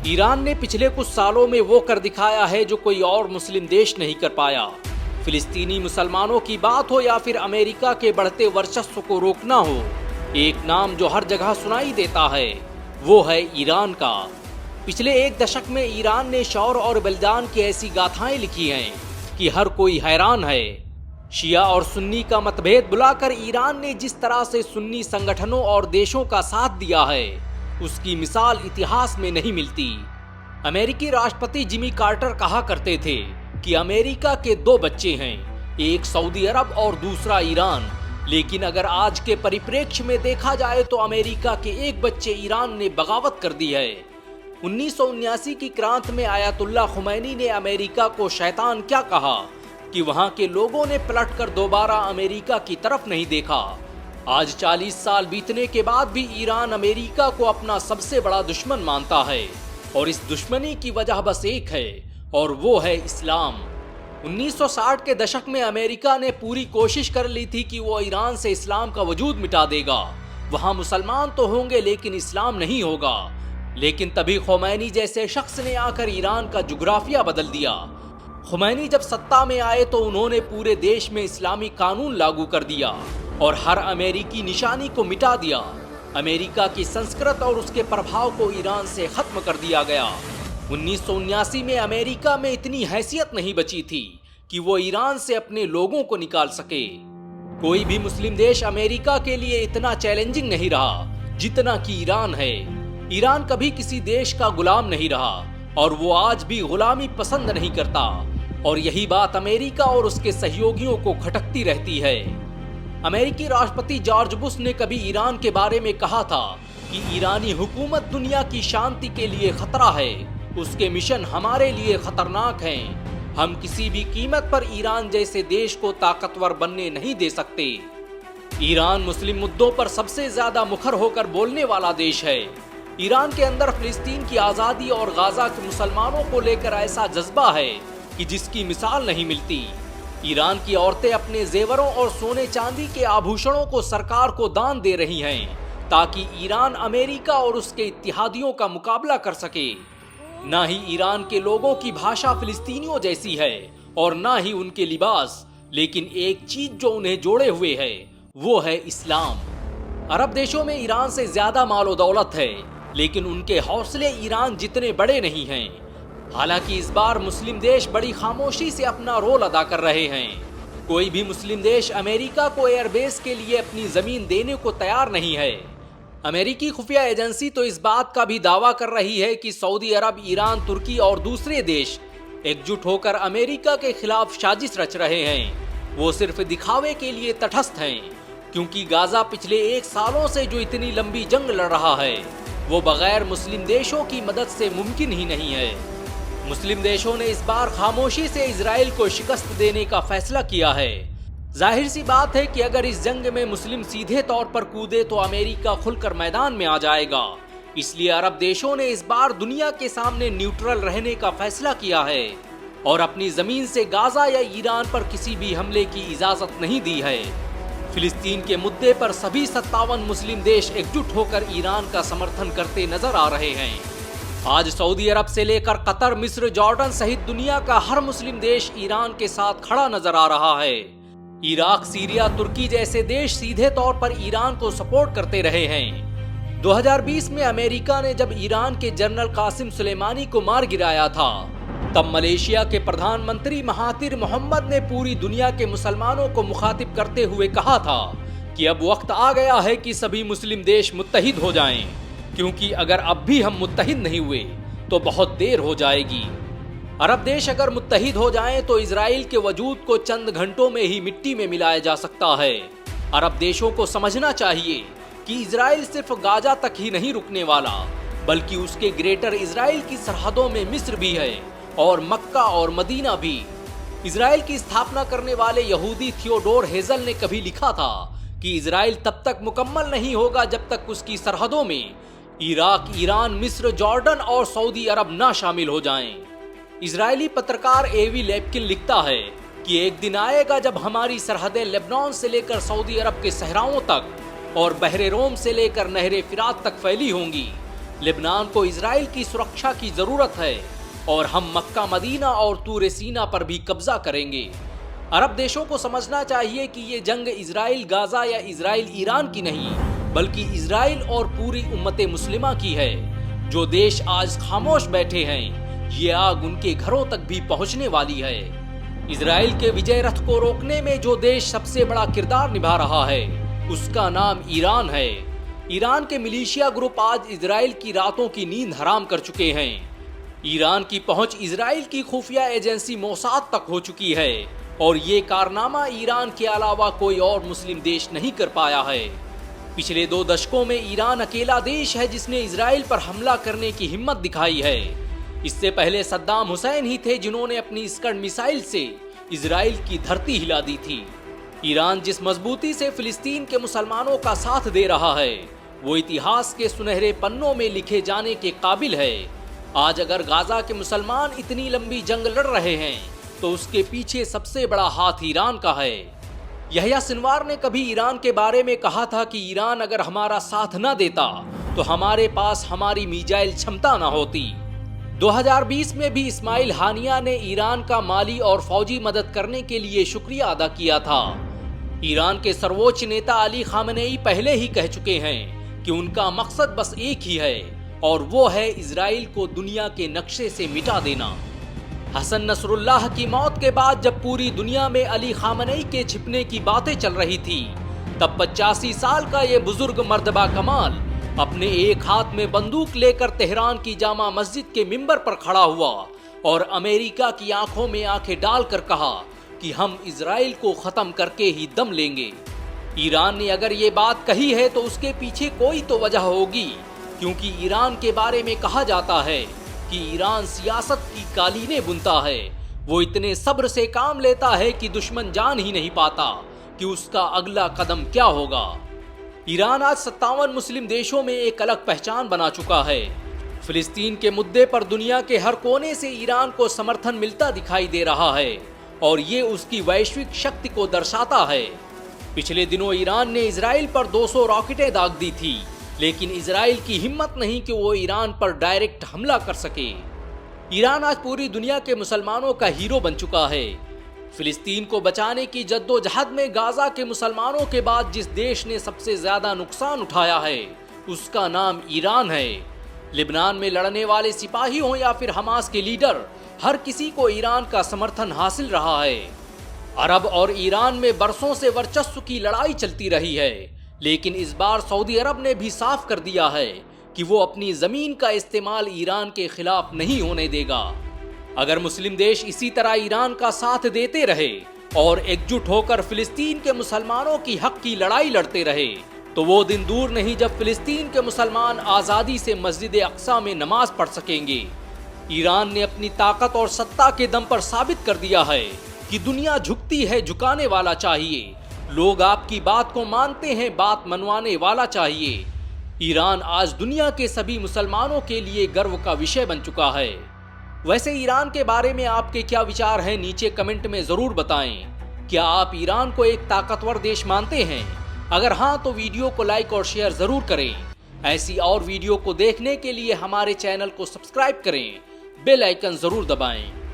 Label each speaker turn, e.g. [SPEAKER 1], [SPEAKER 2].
[SPEAKER 1] Iran ने पिछले कुछ सालों में वो कर दिखाया है जो कोई और मुस्लिम देश नहीं कर पाया। फिलिस्तीनी मुसलमानों की बात हो या फिर अमेरिका के बढ़ते वर्चस्व को रोकना हो, एक नाम जो हर जगह सुनाई देता है वो है ईरान का। पिछले एक दशक में ईरान ने शौर्य और बलिदान की ऐसी गाथाएं लिखी हैं कि हर कोई हैरान है। शिया और सुन्नी का मतभेद बुलाकर ईरान ने जिस तरह से सुन्नी संगठनों और देशों का साथ दिया है, उसकी मिसाल इतिहास में नहीं मिलती। अमेरिकी राष्ट्रपति जिमी कार्टर कहा करते थे कि अमेरिका के दो बच्चे हैं, एक सऊदी अरब और दूसरा ईरान। लेकिन अगर आज के परिप्रेक्ष्य में देखा जाए तो अमेरिका के एक बच्चे ईरान ने बगावत कर दी है। 1979 की क्रांति में आयतुल्लाह खुमैनी ने अमेरिका को शैतान क्या कहा कि वहां के लोगों ने पलटकर दोबारा अमेरिका की तरफ नहीं देखा। आज 40 साल बीतने के बाद भी ईरान अमेरिका को अपना सबसे बड़ा दुश्मन मानता है और इस दुश्मनी की वजह बस एक है और वो है इस्लाम। 1960 के दशक में अमेरिका ने पूरी कोशिश कर ली थी कि वो ईरान से इस्लाम का वजूद मिटा देगा। वहां मुसलमान तो होंगे लेकिन इस्लाम नहीं होगा। लेकिन तभी खुमैनी जैसे शख्स ने आकर ईरान का जुग्राफिया बदल दिया। खुमैनी जब सत्ता में आए तो उन्होंने पूरे देश में इस्लामी कानून लागू कर दिया और हर अमेरिकी निशानी को मिटा दिया। अमेरिका की संस्कृत और उसके प्रभाव को ईरान से खत्म कर दिया गया। 1979 में अमेरिका में इतनी हैसियत नहीं बची थी कि वो ईरान से अपने लोगों को निकाल सके। कोई भी मुस्लिम देश अमेरिका के लिए इतना चैलेंजिंग नहीं रहा जितना कि ईरान है। ईरान कभी किसी देश का गुलाम नहीं रहा और वो आज भी गुलामी पसंद नहीं करता और यही बात अमेरिका और उसके सहयोगियों को खटकती रहती है। अमेरिकी राष्ट्रपति जॉर्ज बुश ने कभी ईरान के बारे में कहा था कि ईरानी हुकूमत दुनिया की शांति के लिए खतरा है, उसके मिशन हमारे लिए खतरनाक हैं। हम किसी भी कीमत पर ईरान जैसे देश को ताकतवर बनने नहीं दे सकते। ईरान मुस्लिम मुद्दों पर सबसे ज्यादा मुखर होकर बोलने वाला देश है। ईरान के अंदर फिलिस्तीन की आजादी और गाजा के मुसलमानों को लेकर ऐसा जज्बा है कि जिसकी मिसाल नहीं मिलती। ईरान की औरतें अपने जेवरों और सोने चांदी के आभूषणों को सरकार को दान दे रही हैं ताकि ईरान अमेरिका और उसके इत्तेहादियों का मुकाबला कर सके। ना ही ईरान के लोगों की भाषा फिलिस्तीनियों जैसी है और ना ही उनके लिबास, लेकिन एक चीज जो उन्हें जोड़े हुए है वो है इस्लाम। अरब देशों में ईरान से ज्यादा मालो दौलत है लेकिन उनके हौसले ईरान जितने बड़े नहीं हैं। हालांकि इस बार मुस्लिम देश बड़ी खामोशी से अपना रोल अदा कर रहे हैं। कोई भी मुस्लिम देश अमेरिका को एयरबेस के लिए अपनी जमीन देने को तैयार नहीं है। अमेरिकी खुफिया एजेंसी तो इस बात का भी दावा कर रही है कि सऊदी अरब, ईरान, तुर्की और दूसरे देश एकजुट होकर अमेरिका के खिलाफ साजिश रच रहे हैं। वो सिर्फ दिखावे के लिए तटस्थ हैं, क्योंकि गाजा पिछले 1 सालों से जो इतनी लंबी जंग लड़ रहा है वो बगैर मुस्लिम देशों की मदद से मुमकिन ही नहीं है। मुस्लिम देशों ने इस बार खामोशी से इजराइल को शिकस्त देने का फैसला किया है। जाहिर सी बात है कि अगर इस जंग में मुस्लिम सीधे तौर पर कूदे तो अमेरिका खुलकर मैदान में आ जाएगा। इसलिए अरब देशों ने इस बार दुनिया के सामने न्यूट्रल रहने का फैसला किया है और अपनी जमीन से गाजा या ईरान पर किसी भी हमले की इजाजत नहीं दी है। फिलिस्तीन के मुद्दे पर सभी 57 मुस्लिम देश एकजुट होकर ईरान का समर्थन करते नजर आ रहे हैं। आज सऊदी अरब से लेकर कतर, मिस्र, जॉर्डन सहित दुनिया का हर मुस्लिम देश ईरान के साथ खड़ा नजर आ रहा है। इराक, सीरिया, तुर्की जैसे देश सीधे तौर पर ईरान को सपोर्ट करते रहे हैं। 2020 में अमेरिका ने जब ईरान के जनरल कासिम सुलेमानी को मार गिराया था, तब मलेशिया के प्रधानमंत्री महातिर मोहम्मद ने पूरी दुनिया के मुसलमानों को मुखातिब करते हुए कहा था कि अब वक्त आ गया है कि सभी मुस्लिम देश मुत्तहिद हो जाएं, क्योंकि अगर अब भी हम मुत्तहिद नहीं हुए तो बहुत देर हो जाएगी। अरब देश अगर मुत्तहिद हो जाएं तो इजराइल के वजूद को चंद घंटों में ही मिट्टी में मिलाया जा सकता है। अरब देशों को समझना चाहिए कि इजराइल सिर्फ गाजा तक ही नहीं रुकने वाला, बल्कि उसके ग्रेटर इजराइल की सरहदों में मिस्र भी है और मक्का और मदीना भी। इजराइल की स्थापना करने वाले यहूदी थियोडोर हेजल ने कभी लिखा था कि इजराइल तब तक मुकम्मल नहीं होगा जब तक उसकी सरहदों में इराक, ईरान, मिस्र, जॉर्डन और सऊदी अरब ना शामिल हो जाएं। इजरायली पत्रकार एवी लेप्किन लिखता है कि एक दिन आएगा जब हमारी सरहदें लेबनान से लेकर सऊदी अरब के सहराओं तक और बहरे रोम से लेकर नहरे फिरात तक फैली होंगी। लेबनान को इजराइल की सुरक्षा की जरूरत है और हम मक्का मदीना और तूर सीना पर भी कब्जा करेंगे। अरब देशों को समझना चाहिए कि ये जंग इजराइल गाजा या इजराइल ईरान की नहीं, बल्कि इजराइल और पूरी उम्मत मुस्लिमा की है। जो देश आज खामोश बैठे हैं, ये आग उनके घरों तक भी पहुंचने वाली है। इजराइल के विजय रथ को रोकने में जो देश सबसे बड़ा किरदार निभा रहा है, उसका नाम ईरान है। ईरान के मिलिशिया ग्रुप आज इजराइल की रातों की नींद हराम कर चुके हैं। ईरान की पहुंच इजराइल की खुफिया एजेंसी मोसाद तक हो चुकी है और ये कारनामा ईरान के अलावा कोई और मुस्लिम देश नहीं कर पाया है। पिछले 2 दशकों में ईरान अकेला देश है जिसने इजराइल पर हमला करने की हिम्मत दिखाई है। इससे पहले सद्दाम हुसैन ही थे जिन्होंने अपनी स्कड मिसाइल से इजराइल की धरती हिला दी थी। ईरान जिस मजबूती से फिलिस्तीन के मुसलमानों का साथ दे रहा है, वो इतिहास के सुनहरे पन्नों में लिखे जाने के काबिल है। आज अगर गाजा के मुसलमान इतनी लंबी जंग लड़ रहे हैं, तो उसके पीछे सबसे बड़ा हाथ ईरान का है। यहया सिनवार ने कभी ईरान के बारे में कहा था कि ईरान अगर हमारा साथ न देता तो हमारे पास हमारी मिसाइल क्षमता न होती। 2020 में भी इस्माइल हानिया ने ईरान का माली और फौजी मदद करने के लिए शुक्रिया अदा किया था। ईरान के सर्वोच्च नेता अली खामनेई पहले ही कह चुके हैं कि उनका मकसद बस एक ही है और वो है इजराइल को दुनिया के नक्शे से मिटा देना। हसन नसरुल्लाह की मौत के बाद जब पूरी दुनिया में अली खामनेई के छिपने की बातें चल रही थी, तब 85 साल का ये बुजुर्ग मर्दबा कमाल अपने एक हाथ में बंदूक लेकर तेहरान की जामा मस्जिद के मिंबर पर खड़ा हुआ और अमेरिका की आंखों में आंखें डालकर कहा कि हम इजराइल को खत्म करके ही दम लेंगे। ईरान ने अगर ये बात कही है तो उसके पीछे कोई तो वजह होगी, क्योंकि ईरान के बारे में कहा जाता है कि ईरान सियासत की कालीनें बुनता है। वो इतने सब्र से काम लेता है कि दुश्मन जान ही नहीं पाता कि उसका अगला कदम क्या होगा। ईरान आज 57 मुस्लिम देशों में एक अलग पहचान बना चुका है। फिलिस्तीन के मुद्दे पर दुनिया के हर कोने से ईरान को समर्थन मिलता दिखाई दे रहा है और ये उसकी वैश्विक शक्ति को दर्शाता है। पिछले दिनों ईरान ने इजराइल पर 200 रॉकेटें दाग दी थी, लेकिन इजराइल की हिम्मत नहीं कि वो ईरान पर डायरेक्ट हमला कर सके। ईरान आज पूरी दुनिया के मुसलमानों का हीरो बन चुका है। फिलिस्तीन को बचाने की जद्दोजहद में गाजा के मुसलमानों के बाद जिस देश ने सबसे ज्यादा नुकसान उठाया है, उसका नाम ईरान है। लेबनान में लड़ने वाले सिपाही हों या फिर हमास के लीडर, हर किसी को ईरान का समर्थन हासिल रहा है। अरब और ईरान में बरसों से वर्चस्व की लड़ाई चलती रही है, लेकिन इस बार सऊदी अरब ने भी साफ कर दिया है कि वो अपनी जमीन का इस्तेमाल ईरान के खिलाफ नहीं होने देगा। अगर मुस्लिम देश इसी तरह ईरान का साथ देते रहे और एकजुट होकर फिलिस्तीन के मुसलमानों की हक की लड़ाई लड़ते रहे, तो वो दिन दूर नहीं जब फिलिस्तीन के मुसलमान आजादी से मस्जिद अक्सा में नमाज पढ़ सकेंगे। ईरान ने अपनी ताकत और सत्ता के दम पर साबित कर दिया है कि दुनिया झुकती है, झुकाने वाला चाहिए। लोग आपकी बात को मानते हैं, बात मनवाने वाला चाहिए। ईरान आज दुनिया के सभी मुसलमानों के लिए गर्व का विषय बन चुका है। वैसे ईरान के बारे में आपके क्या विचार हैं, नीचे कमेंट में जरूर बताएं। क्या आप ईरान को एक ताकतवर देश मानते हैं? अगर हाँ तो वीडियो को लाइक और शेयर जरूर करें। ऐसी और वीडियो को देखने के लिए हमारे चैनल को सब्सक्राइब करें, बेल आइकन जरूर दबाएं।